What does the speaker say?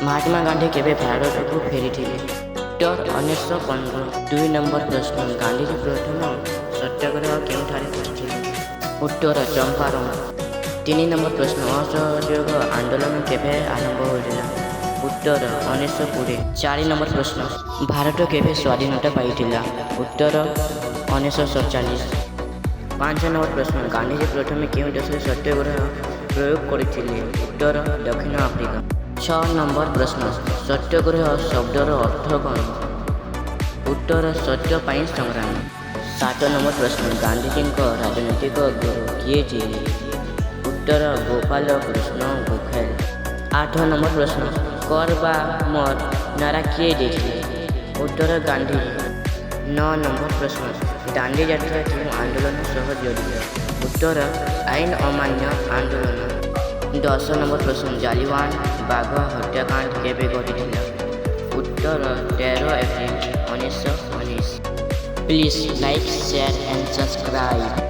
महात्मा गांधी केवे भारतକୁ ଫେରିଥିଲେ? ଉତ୍ତର 1915। 2 ନମ୍ବର ପ୍ରଶ୍ନ ଗାନ୍ଧୀଜୀ ପ୍ରଥମ ସତ୍ୟାଗ୍ରହ କେଉଁଠାରେ କରିଥିଲେ? ଉତ୍ତର ଚମ୍ପାରଣ। 3 ନମ୍ବର ପ୍ରଶ୍ନ ଅସହଯୋଗ ଆନ୍ଦୋଳନ କେବେ ଆରମ୍ଭ ହୋଇଥିଲା? ଉତ୍ତର 1920। 4 ନମ୍ବର ପ୍ରଶ୍ନ ଭାରତ କେବେ ସ୍ୱାଧୀନତା ପାଇଥିଲା? ଉତ୍ତର 1947। 5 ନମ୍ବର ପ୍ରଶ୍ନ ଗାନ୍ଧୀଜୀ ପ୍ରଥମେ କେଉଁ ଦେଶରେ ସତ୍ୟାଗ୍ରହ ପ୍ରୟୋଗ କରିଥିଲେ? ଉତ୍ତର ଦକ୍ଷିଣ ଆଫ୍ରିକା। 6 ନମ୍ବର ପ୍ରଶ୍ନ ସତ୍ୟାଗ୍ରହ ଶବ୍ଦର ଅର୍ଥ କ'ଣ? ଉତ୍ତର ସତ୍ୟ ପାଇଁ ସଂଗ୍ରାମ। 7 ନମ୍ବର ପ୍ରଶ୍ନ ଗାନ୍ଧୀଜୀଙ୍କ ରାଜନୈତିକ ଗୁରୁ କିଏ ଥିଲେ? ଉତ୍ତର ଗୋପାଳ କୃଷ୍ଣ ଗୋଖଲେ। 8 ନମ୍ବର ପ୍ରଶ୍ନ କର ବା ମର ନାରା କିଏ ଦେଇଥିଲେ? ଉତ୍ତର ଗାନ୍ଧୀଜୀ। 9 ନମ୍ବର ପ୍ରଶ୍ନ ଦାଣ୍ଡି ଯାତ୍ରା କେଉଁ ଆନ୍ଦୋଳନ ସହ ଜଡ଼ିତ? ଉତ୍ତର ଆଇନ ଅମାନ୍ୟ ଆନ୍ଦୋଳନ। 10 ନମ୍ବର ପ୍ରଶ୍ନ ଜାଲିଆନ ବାଗ ହତ୍ୟାକାଣ୍ଡ କେବେ ଘଟିଥିଲା? ଉତ୍ତର 13 April 1919। Please like, share and subscribe.